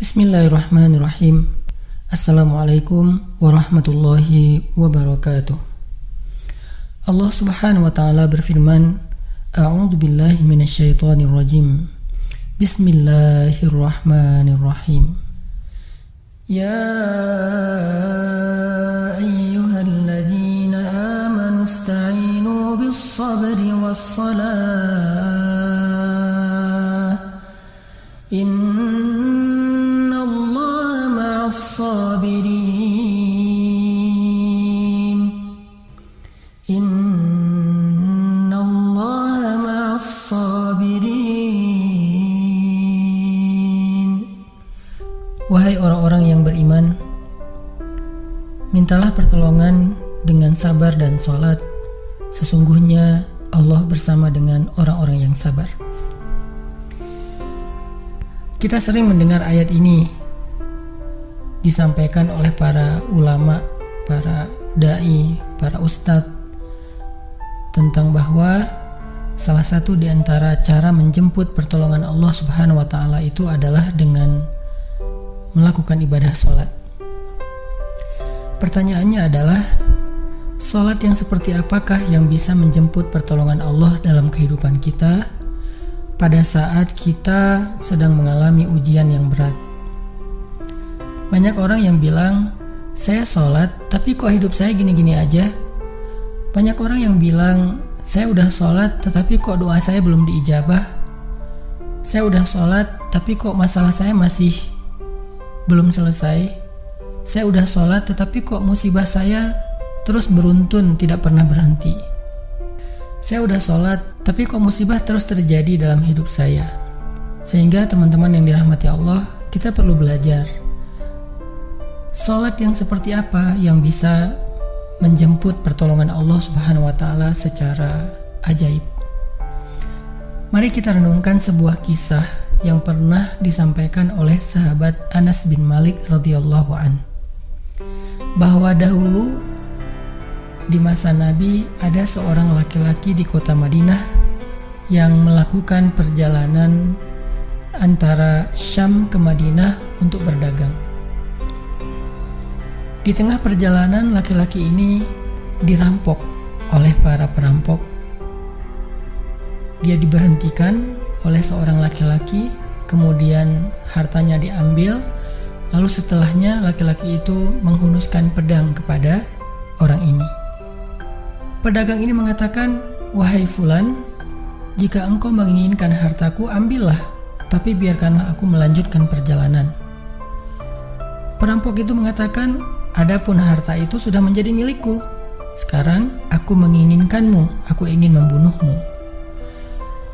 Bismillahirrahmanirrahim. Assalamualaikum warahmatullahi wabarakatuh. Allah subhanahu wa ta'ala berfirman, A'udzu billahi minasyaitonir rajim. Bismillahirrahmanirrahim. Ya ayyuhalladzina amanu ista'inu bis-sabri was-salah. Innallaha ma'as-sabirin. Innallaha ma'as-sabirin. Wahai orang-orang yang beriman, mintalah pertolongan dengan sabar dan sholat. Sesungguhnya Allah bersama dengan orang-orang yang sabar. Kita sering mendengar ayat ini disampaikan oleh para ulama, para da'i, para ustadz, tentang bahwa salah satu di antara cara menjemput pertolongan Allah subhanahu wa ta'ala itu adalah dengan melakukan ibadah sholat. Pertanyaannya adalah, sholat yang seperti apakah yang bisa menjemput pertolongan Allah dalam kehidupan kita pada saat kita sedang mengalami ujian yang berat? Banyak orang yang bilang, saya sholat tapi kok hidup saya gini-gini aja. Banyak orang yang bilang, saya udah sholat tetapi kok doa saya belum diijabah. Saya udah sholat tapi kok masalah saya masih belum selesai. Saya udah sholat tetapi kok musibah saya terus beruntun, tidak pernah berhenti. Saya udah sholat tapi kok musibah terus terjadi dalam hidup saya. Sehingga teman-teman yang dirahmati Allah, kita perlu belajar sholat yang seperti apa yang bisa menjemput pertolongan Allah subhanahu wa ta'ala secara ajaib. Mari kita renungkan sebuah kisah yang pernah disampaikan oleh sahabat Anas bin Malik radhiyallahu an, bahwa dahulu di masa Nabi ada seorang laki-laki di kota Madinah yang melakukan perjalanan antara Syam ke Madinah untuk berdagang. Di tengah perjalanan, laki-laki ini dirampok oleh para perampok. Dia diberhentikan oleh seorang laki-laki, kemudian hartanya diambil, lalu setelahnya laki-laki itu menghunuskan pedang kepada orang ini. Pedagang ini mengatakan, wahai fulan, jika engkau menginginkan hartaku, ambillah, tapi biarkanlah aku melanjutkan perjalanan. Perampok itu mengatakan, adapun harta itu sudah menjadi milikku. Sekarang aku menginginkanmu, aku ingin membunuhmu.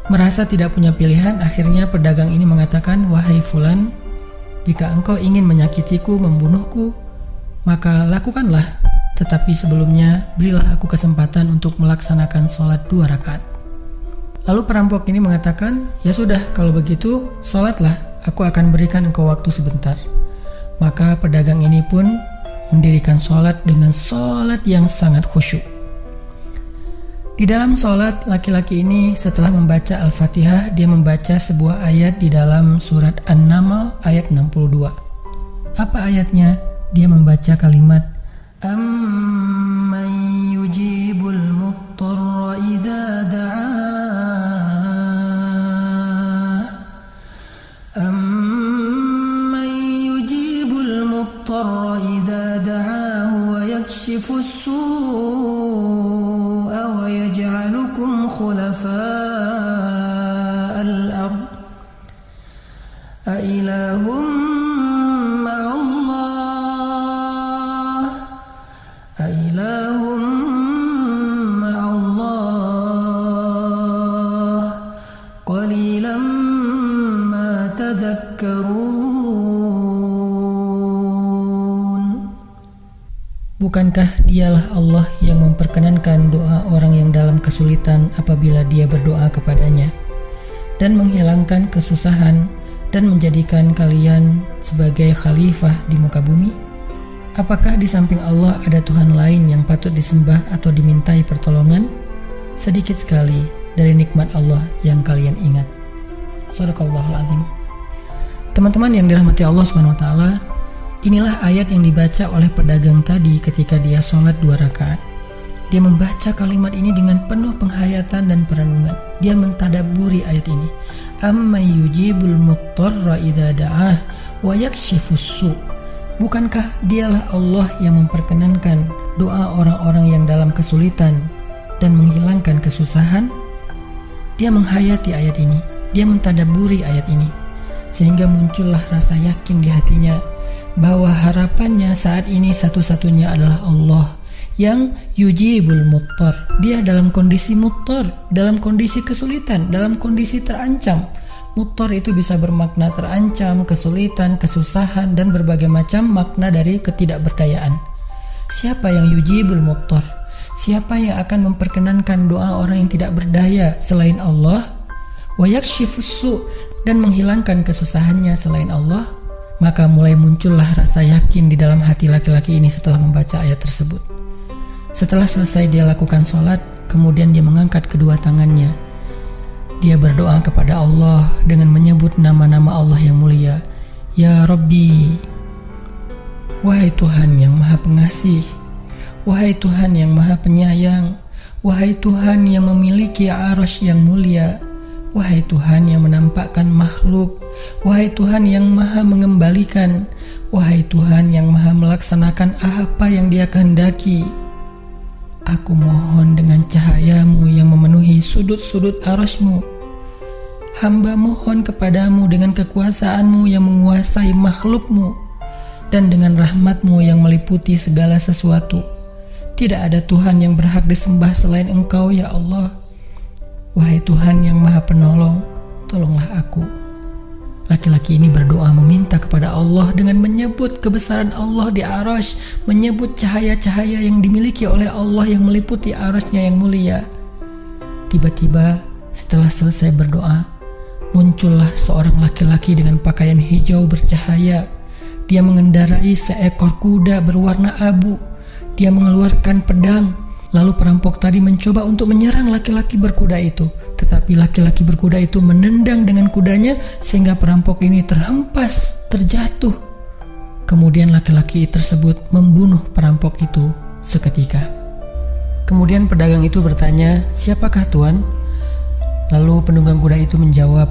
Merasa tidak punya pilihan, akhirnya pedagang ini mengatakan, wahai fulan, jika engkau ingin menyakitiku, membunuhku, maka lakukanlah. Tetapi sebelumnya berilah aku kesempatan untuk melaksanakan sholat 2 rakaat. Lalu perampok ini mengatakan, ya sudah, kalau begitu sholatlah, aku akan berikan engkau waktu sebentar. Maka pedagang ini pun mendirikan sholat dengan sholat yang sangat khusyuk. Di dalam sholat, laki-laki ini setelah membaca Al-Fatihah, dia membaca sebuah ayat di dalam surat An-Naml ayat 62. Apa ayatnya? Dia membaca kalimat, Amman yujibul muttarra idza da'ah. Amman yujibul muttarra idza da'ahu wa yakshifus su'a wa yaj'alukum khulafa'al ard. A ilahum Bukankah dialah Allah yang memperkenankan doa orang yang dalam kesulitan apabila dia berdoa kepadanya, dan menghilangkan kesusahan dan menjadikan kalian sebagai khalifah di muka bumi? Apakah di samping Allah ada Tuhan lain yang patut disembah atau dimintai pertolongan? Sedikit sekali dari nikmat Allah yang kalian ingat. Shadaqallahul azim. Teman-teman yang dirahmati Allah Subhanahu wa taala, inilah ayat yang dibaca oleh pedagang tadi ketika dia sholat 2 rakaat. Dia membaca kalimat ini dengan penuh penghayatan dan perenungan. Dia mentadabburi ayat ini. Amma yujibul muttarra idza da'ah wa yakshifus su'. Bukankah dialah Allah yang memperkenankan doa orang-orang yang dalam kesulitan dan menghilangkan kesusahan? Dia menghayati ayat ini. Dia mentadabburi ayat ini. Sehingga muncullah rasa yakin di hatinya bahwa harapannya saat ini satu-satunya adalah Allah yang yujibul muttar. Dia dalam kondisi muttar, dalam kondisi kesulitan, dalam kondisi terancam. Muttar itu bisa bermakna terancam, kesulitan, kesusahan, dan berbagai macam makna dari ketidakberdayaan. Siapa yang yujibul muttar? Siapa yang akan memperkenankan doa orang yang tidak berdaya selain Allah? Wa yakshifus su', dan menghilangkan kesusahannya selain Allah. Maka mulai muncullah rasa yakin di dalam hati laki-laki ini setelah membaca ayat tersebut. Setelah selesai dia lakukan sholat, kemudian dia mengangkat kedua tangannya. Dia berdoa kepada Allah dengan menyebut nama-nama Allah yang mulia. Ya Rabbi, wahai Tuhan yang maha pengasih, wahai Tuhan yang maha penyayang, wahai Tuhan yang memiliki arasy yang mulia, wahai Tuhan yang menampakkan makhluk, wahai Tuhan yang maha mengembalikan, wahai Tuhan yang maha melaksanakan apa yang Dia kehendaki. Aku mohon dengan cahayamu yang memenuhi sudut-sudut arasy-Mu. Hamba mohon kepadamu dengan kekuasaanmu yang menguasai makhluk-Mu, dan dengan rahmat-Mu yang meliputi segala sesuatu. Tidak ada Tuhan yang berhak disembah selain Engkau, ya Allah. Wahai Tuhan yang maha penolong, tolonglah aku. Laki-laki ini berdoa meminta kepada Allah dengan menyebut kebesaran Allah di arasy, menyebut cahaya-cahaya yang dimiliki oleh Allah yang meliputi arasy-Nya yang mulia. Tiba-tiba setelah selesai berdoa, muncullah seorang laki-laki dengan pakaian hijau bercahaya. Dia mengendarai seekor kuda berwarna abu. Dia mengeluarkan pedang. Lalu perampok tadi mencoba untuk menyerang laki-laki berkuda itu. Tetapi laki-laki berkuda itu menendang dengan kudanya sehingga perampok ini terhempas, terjatuh. Kemudian laki-laki tersebut membunuh perampok itu seketika. Kemudian pedagang itu bertanya, "Siapakah Tuan?" Lalu penunggang kuda itu menjawab,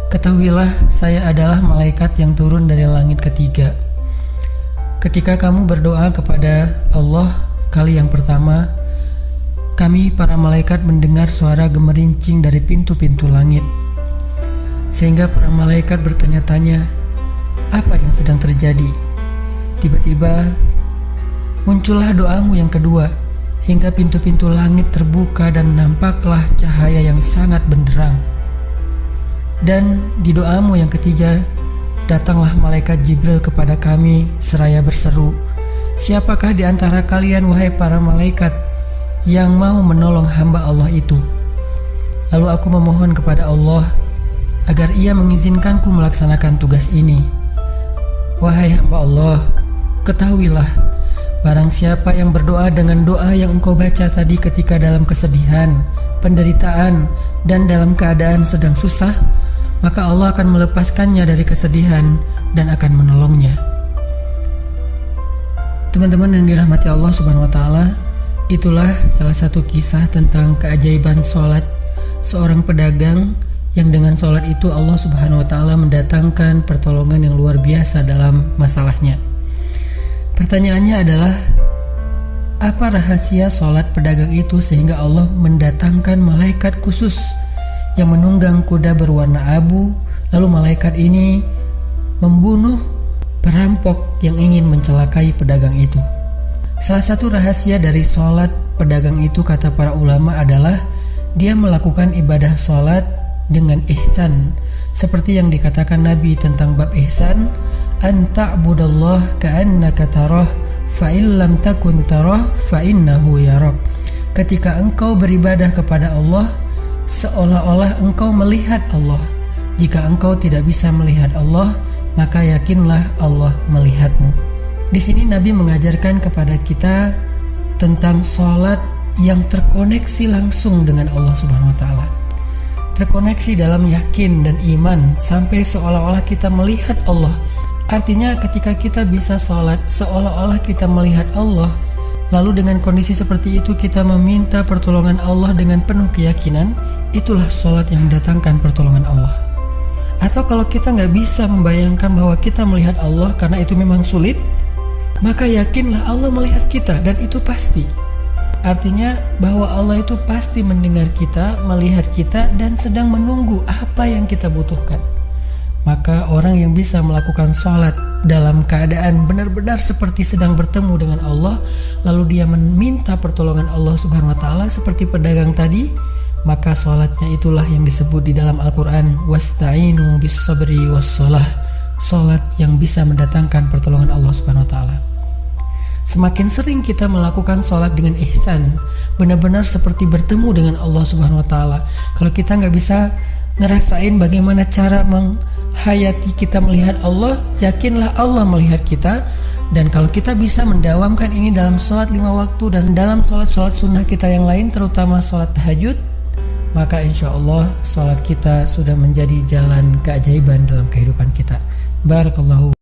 "Ketahuilah, saya adalah malaikat yang turun dari langit ketiga. Ketika kamu berdoa kepada Allah kali yang pertama, kami para malaikat mendengar suara gemerincing dari pintu-pintu langit. Sehingga para malaikat bertanya-tanya, apa yang sedang terjadi? Tiba-tiba muncullah doamu yang kedua, hingga pintu-pintu langit terbuka dan nampaklah cahaya yang sangat benderang. Dan di doamu yang ketiga, datanglah malaikat Jibril kepada kami seraya berseru, siapakah di antara kalian wahai para malaikat yang mau menolong hamba Allah itu? Lalu aku memohon kepada Allah agar Ia mengizinkanku melaksanakan tugas ini. Wahai hamba Allah, ketahuilah, barang siapa yang berdoa dengan doa yang engkau baca tadi ketika dalam kesedihan, penderitaan, dan dalam keadaan sedang susah, maka Allah akan melepaskannya dari kesedihan dan akan menolongnya." Teman-teman yang dirahmati Allah Subhanahu wa taala, itulah salah satu kisah tentang keajaiban sholat seorang pedagang yang dengan sholat itu Allah Subhanahu wa taala mendatangkan pertolongan yang luar biasa dalam masalahnya. Pertanyaannya adalah, apa rahasia sholat pedagang itu sehingga Allah mendatangkan malaikat khusus yang menunggang kuda berwarna abu, lalu malaikat ini membunuh perampok yang ingin mencelakai pedagang itu? Salah satu rahasia dari sholat pedagang itu, kata para ulama, adalah dia melakukan ibadah sholat dengan ihsan. Seperti yang dikatakan Nabi tentang bab ihsan, an ta'budallah ka'annaka tarah fa illam takun tarah fa innahu yarak. Ketika engkau beribadah kepada Allah, seolah-olah engkau melihat Allah. Jika engkau tidak bisa melihat Allah, maka yakinlah Allah melihatmu. Di sini Nabi mengajarkan kepada kita tentang sholat yang terkoneksi langsung dengan Allah Subhanahu wa taala. terkoneksi dalam yakin dan iman sampai seolah-olah kita melihat Allah. Artinya ketika kita bisa sholat seolah-olah kita melihat Allah, lalu dengan kondisi seperti itu kita meminta pertolongan Allah dengan penuh keyakinan, itulah sholat yang mendatangkan pertolongan Allah. Atau kalau kita nggak bisa membayangkan bahwa kita melihat Allah karena itu memang sulit, maka yakinlah Allah melihat kita dan itu pasti. Artinya bahwa Allah itu pasti mendengar kita, melihat kita, dan sedang menunggu apa yang kita butuhkan. Maka orang yang bisa melakukan sholat dalam keadaan benar-benar seperti sedang bertemu dengan Allah, lalu dia meminta pertolongan Allah Subhanahu wa Ta'ala seperti pedagang tadi, maka sholatnya itulah yang disebut di dalam Al-Quran wasta'inu bis sabri was sholah, sholat yang bisa mendatangkan pertolongan Allah Subhanahu wa Ta'ala. Semakin sering kita melakukan sholat dengan ihsan, benar-benar seperti bertemu dengan Allah Subhanahu wa Ta'ala. Kalau kita nggak bisa ngerasain bagaimana cara menghayati kita melihat Allah, yakinlah Allah melihat kita. Dan kalau kita bisa mendawamkan ini dalam sholat 5 waktu dan dalam sholat-sholat sunnah kita yang lain, terutama sholat tahajud, maka insya Allah sholat kita sudah menjadi jalan keajaiban dalam kehidupan kita. Barakallahu